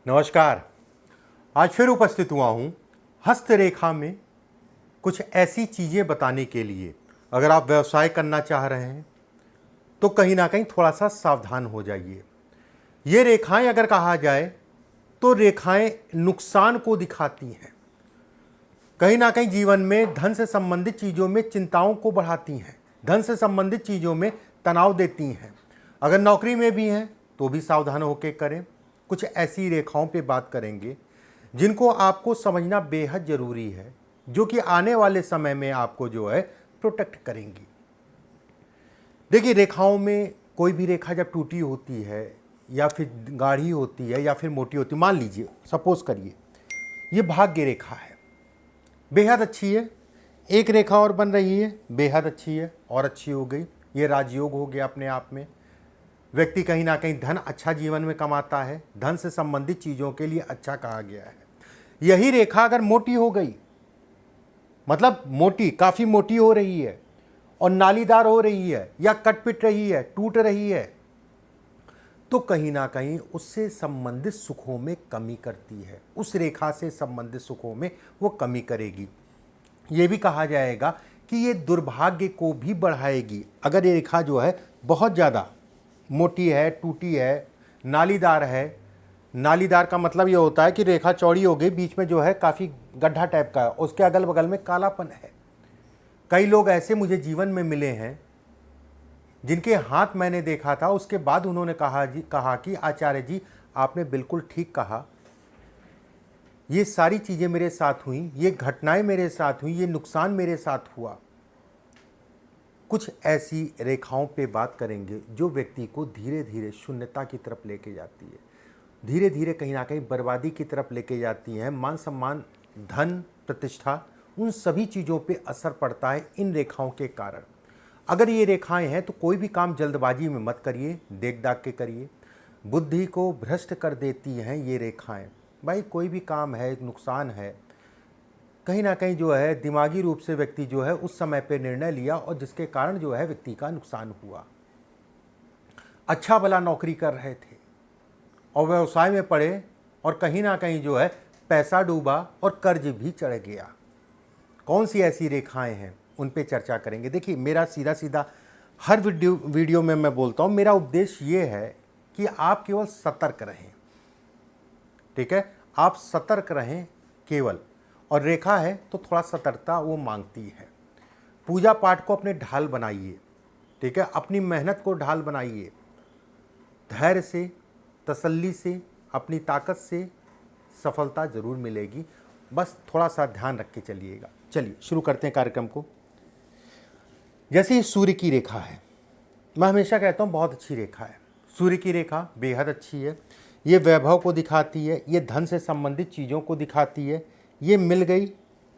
नमस्कार। आज फिर उपस्थित हुआ हूँ हस्तरेखा में कुछ ऐसी चीज़ें बताने के लिए। अगर आप व्यवसाय करना चाह रहे हैं तो कहीं ना कहीं थोड़ा सा सावधान हो जाइए। ये रेखाएं अगर कहा जाए तो रेखाएं नुकसान को दिखाती हैं। कहीं ना कहीं जीवन में धन से संबंधित चीज़ों में चिंताओं को बढ़ाती हैं, धन से संबंधित चीज़ों में तनाव देती हैं। अगर नौकरी में भी हैं तो भी सावधान होकर करें। कुछ ऐसी रेखाओं पे बात करेंगे जिनको आपको समझना बेहद ज़रूरी है, जो कि आने वाले समय में आपको जो है प्रोटेक्ट करेंगी। देखिए, रेखाओं में कोई भी रेखा जब टूटी होती है या फिर गाढ़ी होती है या फिर मोटी होती है, मान लीजिए सपोज करिए ये भाग्य रेखा है, बेहद अच्छी है। एक रेखा और बन रही है, बेहद अच्छी है और अच्छी हो गई, ये राजयोग हो गया अपने आप में। व्यक्ति कहीं ना कहीं धन अच्छा जीवन में कमाता है, धन से संबंधित चीज़ों के लिए अच्छा कहा गया है। यही रेखा अगर मोटी हो गई, मतलब मोटी, काफ़ी मोटी हो रही है और नालीदार हो रही है या कट पिट रही है, टूट रही है, तो कहीं ना कहीं उससे संबंधित सुखों में कमी करती है। उस रेखा से संबंधित सुखों में वो कमी करेगी। ये भी कहा जाएगा कि ये दुर्भाग्य को भी बढ़ाएगी। अगर ये रेखा जो है बहुत ज़्यादा मोटी है, टूटी है, नालीदार है, नालीदार का मतलब ये होता है कि रेखा चौड़ी हो गई, बीच में जो है काफ़ी गड्ढा टाइप का है, उसके अगल बगल में कालापन है। कई लोग ऐसे मुझे जीवन में मिले हैं जिनके हाथ मैंने देखा था, उसके बाद उन्होंने कहा कि आचार्य जी आपने बिल्कुल ठीक कहा, ये सारी चीज़ें मेरे साथ हुई, ये घटनाएं मेरे साथ हुई, ये नुकसान मेरे साथ हुआ। कुछ ऐसी रेखाओं पे बात करेंगे जो व्यक्ति को धीरे धीरे शून्यता की तरफ लेके जाती है, धीरे धीरे कहीं ना कहीं बर्बादी की तरफ लेके जाती हैं। मान सम्मान, धन, प्रतिष्ठा, उन सभी चीज़ों पे असर पड़ता है इन रेखाओं के कारण। अगर ये रेखाएं हैं तो कोई भी काम जल्दबाजी में मत करिए, देख दाख के करिए। बुद्धि को भ्रष्ट कर देती हैं ये रेखाएं। भाई कोई भी काम है, नुकसान है, कहीं ना कहीं जो है दिमागी रूप से व्यक्ति जो है उस समय पे निर्णय लिया और जिसके कारण जो है व्यक्ति का नुकसान हुआ। अच्छा भला नौकरी कर रहे थे और व्यवसाय में पड़े और कहीं ना कहीं जो है पैसा डूबा और कर्ज भी चढ़ गया। कौन सी ऐसी रेखाएं हैं उन पे चर्चा करेंगे। देखिए, मेरा सीधा सीधा हर वीडियो में मैं बोलता हूँ, मेरा उपदेश ये है कि आप केवल सतर्क रहें, ठीक है, आप सतर्क रहें केवल। और रेखा है तो थोड़ा सतर्कता वो मांगती है। पूजा पाठ को अपने ढाल बनाइए, ठीक है, अपनी मेहनत को ढाल बनाइए, धैर्य से, तसल्ली से, अपनी ताकत से सफलता ज़रूर मिलेगी। बस थोड़ा सा ध्यान रख के चलिएगा। चलिए शुरू करते हैं कार्यक्रम को। जैसे ही सूर्य की रेखा है, मैं हमेशा कहता हूँ बहुत अच्छी रेखा है। सूर्य की रेखा बेहद अच्छी है। ये वैभव को दिखाती है, ये धन से संबंधित चीज़ों को दिखाती है। ये मिल गई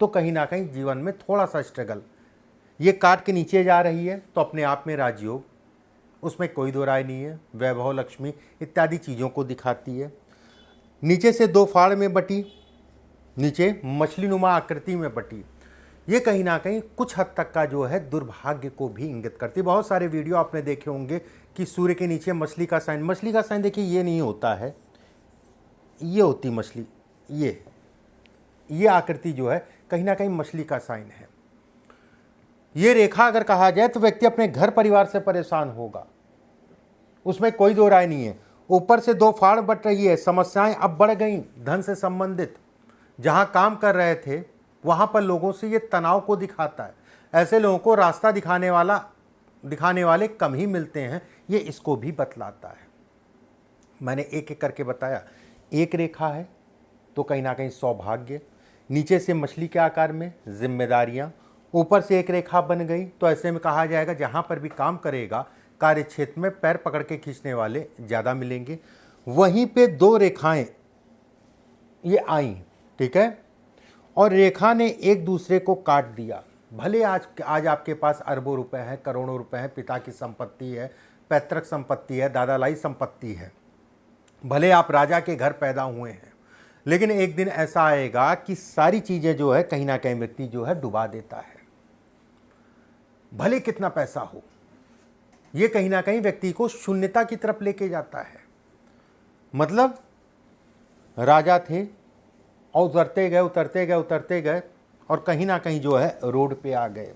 तो कहीं ना कहीं जीवन में थोड़ा सा स्ट्रगल, ये काट के नीचे जा रही है तो अपने आप में राजयोग, उसमें कोई दो राय नहीं है। वैभव, लक्ष्मी इत्यादि चीज़ों को दिखाती है। नीचे से दो फाड़ में बटी, नीचे मछली नुमा आकृति में बटी, ये कहीं ना कहीं कुछ हद तक का जो है दुर्भाग्य को भी इंगित करती है। बहुत सारे वीडियो आपने देखे होंगे कि सूर्य के नीचे मछली का साइन, मछली का साइन देखिए ये नहीं होता है, ये होती मछली, ये आकृति जो है कहीं ना कहीं मछली का साइन है। ये रेखा अगर कहा जाए तो व्यक्ति अपने घर परिवार से परेशान होगा, उसमें कोई दो राय नहीं है। ऊपर से दो फाड़ बट रही है, समस्याएं अब बढ़ गई धन से संबंधित। जहां काम कर रहे थे वहां पर लोगों से ये तनाव को दिखाता है। ऐसे लोगों को रास्ता दिखाने वाले कम ही मिलते हैं, ये इसको भी बतलाता है। मैंने एक एक करके बताया। एक रेखा है तो कहीं ना कहीं सौभाग्य, नीचे से मछली के आकार में जिम्मेदारियां, ऊपर से एक रेखा बन गई तो ऐसे में कहा जाएगा जहां पर भी काम करेगा कार्य क्षेत्र में पैर पकड़ के खींचने वाले ज़्यादा मिलेंगे। वहीं पे दो रेखाएं ये आई, ठीक है, और रेखा ने एक दूसरे को काट दिया। भले आज आपके पास अरबों रुपए हैं, करोड़ों रुपए हैं, पिता की संपत्ति है, पैतृक संपत्ति है, दादालाई संपत्ति है, भले आप राजा के घर पैदा हुए हैं, लेकिन एक दिन ऐसा आएगा कि सारी चीज़ें जो है कहीं ना कहीं व्यक्ति जो है डुबा देता है। भले कितना पैसा हो, ये कहीं ना कहीं व्यक्ति को शून्यता की तरफ लेके जाता है। मतलब राजा थे और उतरते गए और कहीं ना कहीं जो है रोड पे आ गए।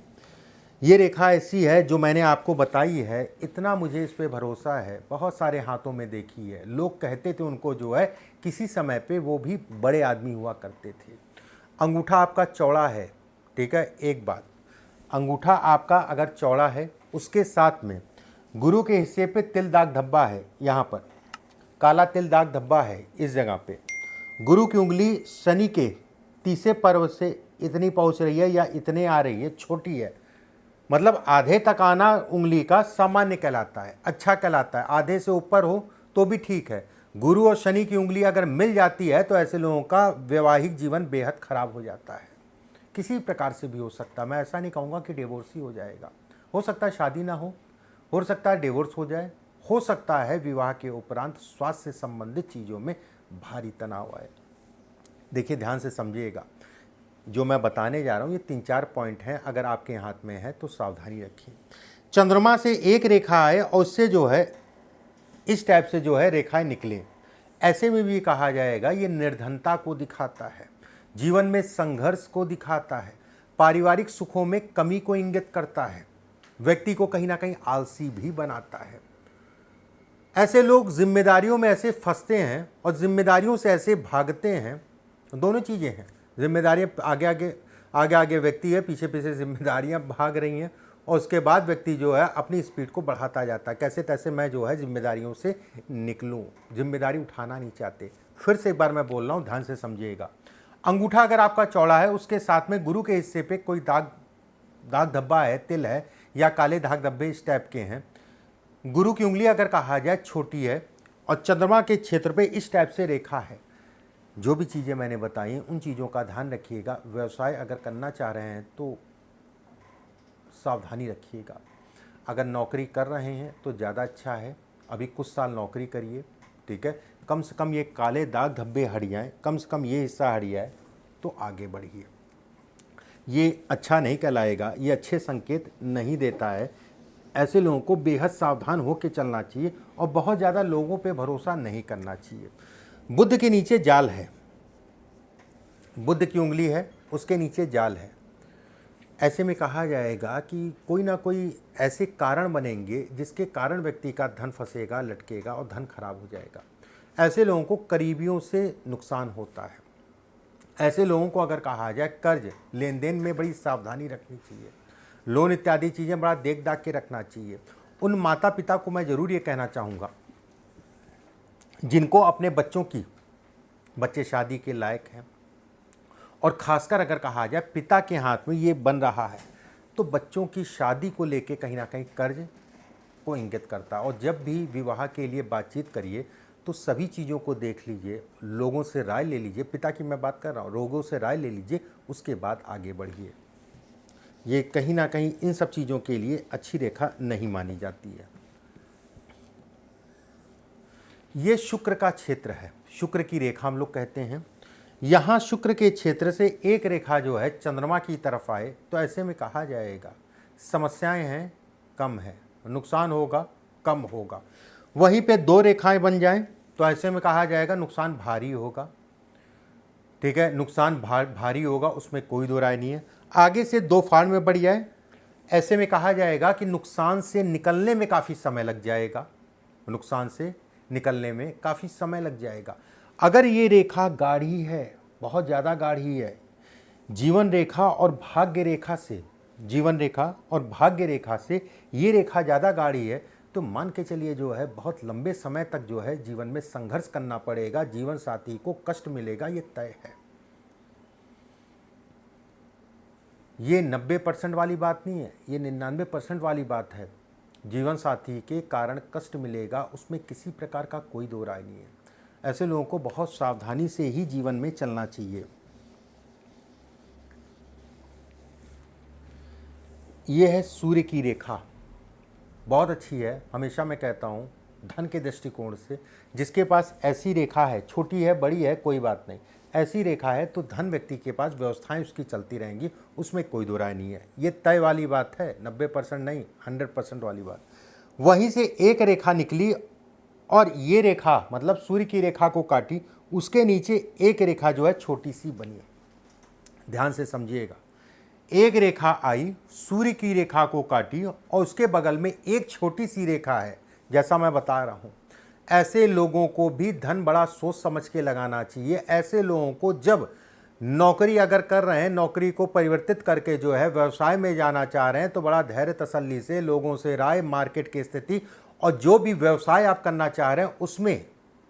ये रेखा ऐसी है जो मैंने आपको बताई है, इतना मुझे इस पे भरोसा है, बहुत सारे हाथों में देखी है। लोग कहते थे उनको जो है किसी समय पे वो भी बड़े आदमी हुआ करते थे। अंगूठा आपका चौड़ा है, ठीक है, एक बात, अंगूठा आपका अगर चौड़ा है, उसके साथ में गुरु के हिस्से पे तिल दाग धब्बा है, यहाँ पर काला तिल दाग धब्बा है इस जगह पे। गुरु की उंगली शनि के तीसरे पर्व से इतनी पहुँच रही है या इतने आ रही है, छोटी है, मतलब आधे तक आना उंगली का सामान्य कहलाता है, अच्छा कहलाता है। आधे से ऊपर हो तो भी ठीक है। गुरु और शनि की उंगली अगर मिल जाती है तो ऐसे लोगों का वैवाहिक जीवन बेहद खराब हो जाता है, किसी प्रकार से भी हो सकता है। मैं ऐसा नहीं कहूँगा कि डिवोर्स ही हो जाएगा, हो सकता है शादी ना हो सकता है डिवोर्स हो जाए, हो सकता है विवाह के उपरांत स्वास्थ्य से संबंधित चीज़ों में भारी तनाव आए। देखिए ध्यान से समझिएगा, जो मैं बताने जा रहा हूँ ये 3-4 पॉइंट हैं, अगर आपके हाथ में है तो सावधानी रखिए। चंद्रमा से एक रेखा आए और उससे जो है इस टाइप से जो है रेखाएं निकले, ऐसे में भी कहा जाएगा ये निर्धनता को दिखाता है, जीवन में संघर्ष को दिखाता है, पारिवारिक सुखों में कमी को इंगित करता है, व्यक्ति को कहीं ना कहीं आलसी भी बनाता है। ऐसे लोग जिम्मेदारियों में ऐसे फंसते हैं और जिम्मेदारियों से ऐसे भागते हैं, दोनों चीज़ें हैं, जिम्मेदारियाँ आगे आगे व्यक्ति है, पीछे पीछे जिम्मेदारियाँ भाग रही हैं, और उसके बाद व्यक्ति जो है अपनी स्पीड को बढ़ाता जाता है, कैसे तैसे मैं जो है जिम्मेदारियों से निकलूं, जिम्मेदारी उठाना नहीं चाहते। फिर से एक बार मैं बोल रहा हूँ, ध्यान से समझिएगा। अंगूठा अगर आपका चौड़ा है, उसके साथ में गुरु के हिस्से पे कोई दाग धब्बा है, तिल है या काले दाग धब्बे इस टाइप के हैं, गुरु की उंगली अगर कहा जाए छोटी है और चंद्रमा के क्षेत्र पे इस टाइप से रेखा है, जो भी चीज़ें मैंने बताई उन चीज़ों का ध्यान रखिएगा। व्यवसाय अगर करना चाह रहे हैं तो सावधानी रखिएगा। अगर नौकरी कर रहे हैं तो ज़्यादा अच्छा है, अभी कुछ साल नौकरी करिए, ठीक है, कम से कम ये काले दाग धब्बे हट जाएँ, कम से कम ये हिस्सा हट जाए तो आगे बढ़िए। ये अच्छा नहीं कहलाएगा, ये अच्छे संकेत नहीं देता है। ऐसे लोगों को बेहद सावधान होकर चलना चाहिए और बहुत ज़्यादा लोगों पे भरोसा नहीं करना चाहिए। बुध के नीचे जाल है, बुध की उंगली है, उसके नीचे जाल है, ऐसे में कहा जाएगा कि कोई ना कोई ऐसे कारण बनेंगे जिसके कारण व्यक्ति का धन फंसेगा, लटकेगा और धन खराब हो जाएगा। ऐसे लोगों को करीबियों से नुकसान होता है। ऐसे लोगों को अगर कहा जाए कर्ज लेन देन में बड़ी सावधानी रखनी चाहिए, लोन इत्यादि चीज़ें बड़ा देख दाख के रखना चाहिए। उन माता पिता को मैं ज़रूर ये कहना चाहूँगा जिनको अपने बच्चे शादी के लायक हैं, और ख़ासकर अगर कहा जाए पिता के हाथ में ये बन रहा है तो बच्चों की शादी को लेके कहीं ना कहीं कर्ज को इंगित करता है। और जब भी विवाह के लिए बातचीत करिए तो सभी चीज़ों को देख लीजिए, लोगों से राय ले लीजिए, पिता की मैं बात कर रहा हूँ, लोगों से राय ले लीजिए, उसके बाद आगे बढ़िए। ये कहीं ना कहीं इन सब चीज़ों के लिए अच्छी रेखा नहीं मानी जाती है। ये शुक्र का क्षेत्र है, शुक्र की रेखा हम लोग कहते हैं। यहाँ शुक्र के क्षेत्र से एक रेखा जो है चंद्रमा की तरफ आए तो ऐसे में कहा जाएगा समस्याएं हैं कम है, नुकसान होगा कम होगा। वहीं पे दो रेखाएं बन जाएं तो ऐसे में कहा जाएगा नुकसान भारी होगा, ठीक है, नुकसान भारी होगा, उसमें कोई दो राय नहीं है। आगे से दो फाड़ में बढ़ जाए, ऐसे में कहा जाएगा कि नुकसान से निकलने में काफ़ी समय लग जाएगा, नुकसान से निकलने में काफ़ी समय लग जाएगा। अगर ये रेखा गाढ़ी है, बहुत ज़्यादा गाढ़ी है, जीवन रेखा और भाग्य रेखा से, जीवन रेखा और भाग्य रेखा से ये रेखा ज़्यादा गाढ़ी है तो मान के चलिए जो है बहुत लंबे समय तक जो है जीवन में संघर्ष करना पड़ेगा, जीवन साथी को कष्ट मिलेगा, ये तय है। ये 90% वाली बात नहीं है, ये 99% वाली बात है। जीवन साथी के कारण कष्ट मिलेगा, उसमें किसी प्रकार का कोई दो राय नहीं है। ऐसे लोगों को बहुत सावधानी से ही जीवन में चलना चाहिए। ये है सूर्य की रेखा, बहुत अच्छी है। हमेशा मैं कहता हूँ धन के दृष्टिकोण से जिसके पास ऐसी रेखा है, छोटी है बड़ी है कोई बात नहीं, ऐसी रेखा है तो धन व्यक्ति के पास, व्यवस्थाएं उसकी चलती रहेंगी, उसमें कोई दो राय नहीं है। ये तय वाली बात है, 90% नहीं 100% वाली बात। वहीं से एक रेखा निकली और ये रेखा मतलब सूर्य की रेखा को काटी, उसके नीचे एक रेखा जो है छोटी सी बनी। ध्यान से समझिएगा, एक रेखा आई, सूर्य की रेखा को काटी और उसके बगल में एक छोटी सी रेखा है। जैसा मैं बता रहा हूं, ऐसे लोगों को भी धन बड़ा सोच समझ के लगाना चाहिए। ऐसे लोगों को जब नौकरी अगर कर रहे हैं, नौकरी को परिवर्तित करके जो है व्यवसाय में जाना चाह रहे हैं, तो बड़ा धैर्य तसल्ली से लोगों से राय, मार्केट की स्थिति और जो भी व्यवसाय आप करना चाह रहे हैं उसमें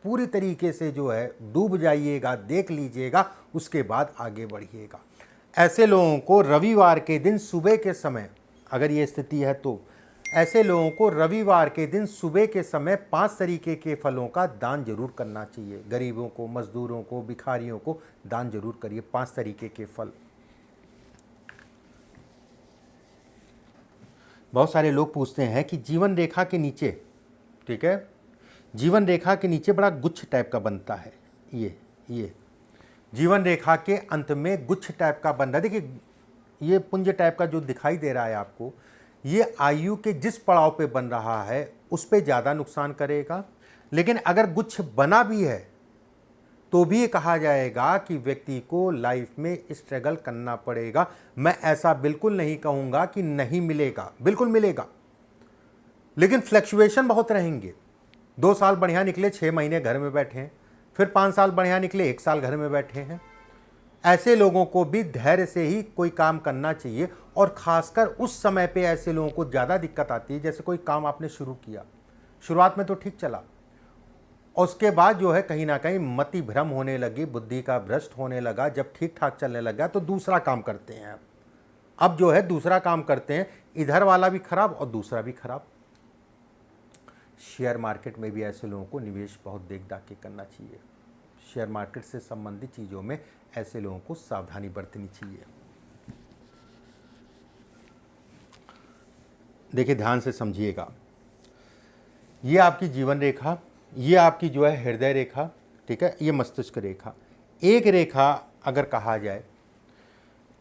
पूरी तरीके से जो है डूब जाइएगा, देख लीजिएगा, उसके बाद आगे बढ़िएगा। ऐसे लोगों को रविवार के दिन सुबह के समय, अगर ये स्थिति है तो ऐसे लोगों को रविवार के दिन सुबह के समय 5 तरीके के फलों का दान जरूर करना चाहिए। गरीबों को, मजदूरों को, भिखारियों को दान जरूर करिए 5 तरीके के फल। बहुत सारे लोग पूछते हैं कि जीवन रेखा के नीचे, ठीक है, जीवन रेखा के नीचे बड़ा गुच्छ टाइप का बनता है। ये जीवन रेखा के अंत में गुच्छ टाइप का बन रहा है। देखिए, ये पुंज टाइप का जो दिखाई दे रहा है आपको, ये आयु के जिस पड़ाव पे बन रहा है उस पे ज़्यादा नुकसान करेगा। लेकिन अगर गुच्छ बना भी है तो भी ये कहा जाएगा कि व्यक्ति को लाइफ में स्ट्रगल करना पड़ेगा। मैं ऐसा बिल्कुल नहीं कहूँगा कि नहीं मिलेगा, बिल्कुल मिलेगा, लेकिन फ्लक्चुएशन बहुत रहेंगे। 2 साल बढ़िया निकले, 6 महीने घर में बैठे हैं, फिर 5 साल बढ़िया निकले, 1 साल घर में बैठे हैं। ऐसे लोगों को भी धैर्य से ही कोई काम करना चाहिए। और ख़ासकर उस समय पे ऐसे लोगों को ज़्यादा दिक्कत आती है। जैसे कोई काम आपने शुरू किया, शुरुआत में तो ठीक चला, और उसके बाद जो है कहीं ना कहीं मति भ्रम होने लगी, बुद्धि का भ्रष्ट होने लगा। जब ठीक ठाक चलने लगा तो दूसरा काम करते हैं। अब जो है दूसरा काम करते हैं, इधर वाला भी खराब और दूसरा भी खराब। शेयर मार्केट में भी ऐसे लोगों को निवेश बहुत देख दाख के करना चाहिए। शेयर मार्केट से संबंधित चीज़ों में ऐसे लोगों को सावधानी बरतनी चाहिए। देखिए, ध्यान से समझिएगा, ये आपकी जीवन रेखा, ये आपकी जो है हृदय रेखा, ठीक है, ये मस्तिष्क रेखा। एक रेखा अगर कहा जाए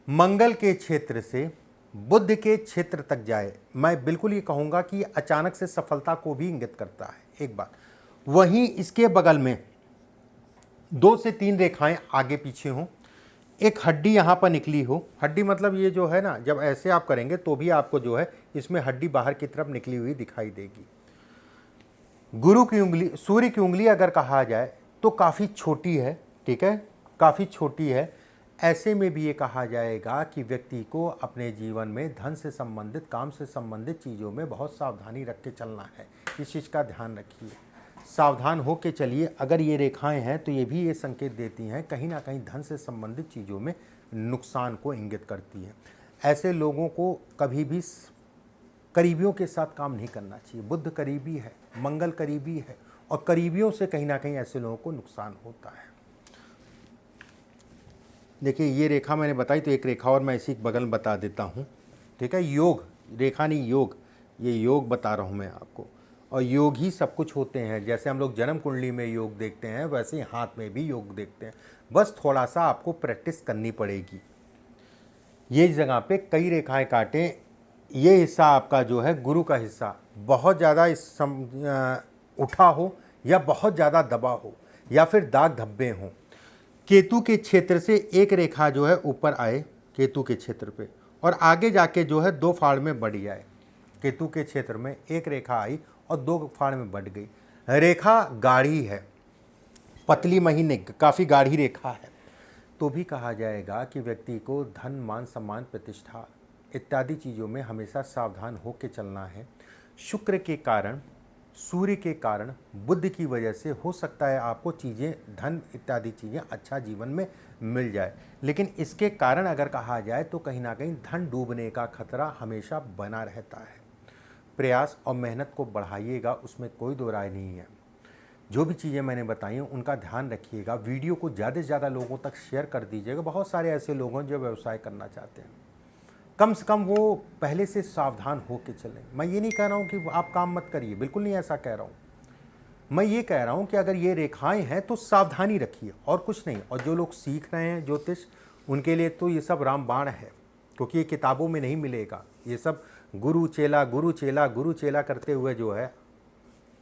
मंगल के क्षेत्र से बुध के क्षेत्र तक जाए, मैं बिल्कुल ये कहूँगा कि ये अचानक से सफलता को भी इंगित करता है। एक बात, वहीं इसके बगल में 2 से 3 रेखाएं आगे पीछे हों, एक हड्डी यहाँ पर निकली हो। हड्डी मतलब ये जो है ना, जब ऐसे आप करेंगे तो भी आपको जो है इसमें हड्डी बाहर की तरफ निकली हुई दिखाई देगी। गुरु की उंगली, सूर्य की उंगली अगर कहा जाए तो काफ़ी छोटी है, ठीक है, काफ़ी छोटी है। ऐसे में भी ये कहा जाएगा कि व्यक्ति को अपने जीवन में धन से संबंधित, काम से संबंधित चीज़ों में बहुत सावधानी रख के चलना है। इस चीज़ का ध्यान रखिए, सावधान हो के चलिए। अगर ये रेखाएं हैं तो ये भी ये संकेत देती हैं कहीं ना कहीं धन से संबंधित चीज़ों में नुकसान को इंगित करती हैं। ऐसे लोगों को कभी भी करीबियों के साथ काम नहीं करना चाहिए। बुध करीबी है, मंगल करीबी है, और करीबियों से कहीं ना कहीं ऐसे लोगों को नुकसान होता है। देखिए, ये रेखा मैंने बताई, तो एक रेखा और मैं इसी बगल में बता देता हूँ, ठीक है। योग, रेखा नहीं योग, ये योग बता रहा हूँ मैं आपको। और योग ही सब कुछ होते हैं। जैसे हम लोग जन्म कुंडली में योग देखते हैं, वैसे ही हाथ में भी योग देखते हैं। बस थोड़ा सा आपको प्रैक्टिस करनी पड़ेगी। ये जगह पे कई रेखाएं काटें, ये हिस्सा आपका जो है गुरु का हिस्सा बहुत ज़्यादा उठा हो या बहुत ज़्यादा दबा हो या फिर दाग धब्बे हों। केतु के क्षेत्र से एक रेखा जो है ऊपर आए केतु के क्षेत्र पे, और आगे जाके जो है 2 फाड़ में बढ़ जाए। केतु के क्षेत्र में एक रेखा आई और 2 फाड़ में बढ़ गई। रेखा गाढ़ी है, पतली महीने, काफ़ी गाढ़ी रेखा है, तो भी कहा जाएगा कि व्यक्ति को धन, मान, सम्मान, प्रतिष्ठा इत्यादि चीज़ों में हमेशा सावधान होकर चलना है। शुक्र के कारण, सूर्य के कारण, बुध की वजह से हो सकता है आपको चीज़ें, धन इत्यादि चीज़ें अच्छा जीवन में मिल जाए, लेकिन इसके कारण अगर कहा जाए तो कहीं ना कहीं धन डूबने का खतरा हमेशा बना रहता है। प्रयास और मेहनत को बढ़ाइएगा, उसमें कोई दो राय नहीं है। जो भी चीज़ें मैंने बताई हैं उनका ध्यान रखिएगा। वीडियो को ज़्यादा से ज़्यादा लोगों तक शेयर कर दीजिएगा। बहुत सारे ऐसे लोग हैं जो व्यवसाय करना चाहते हैं, कम से कम वो पहले से सावधान हो के चलें। मैं ये नहीं कह रहा हूँ कि आप काम मत करिए, बिल्कुल नहीं ऐसा कह रहा हूँ। मैं ये कह रहा हूँ कि अगर ये रेखाएं हैं तो सावधानी रखिए और कुछ नहीं। और जो लोग सीख रहे हैं ज्योतिष, उनके लिए तो ये सब रामबाण है, क्योंकि ये किताबों में नहीं मिलेगा। ये सब गुरु चेला गुरु चेला गुरु चेला करते हुए जो है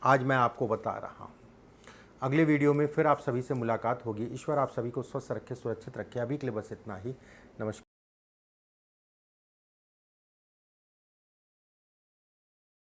आज मैं आपको बता रहा हूँ। अगले वीडियो में फिर आप सभी से मुलाकात होगी। ईश्वर आप सभी को स्वस्थ रखे, सुरक्षित रखे। अभी के लिए बस इतना ही। नमस्कार।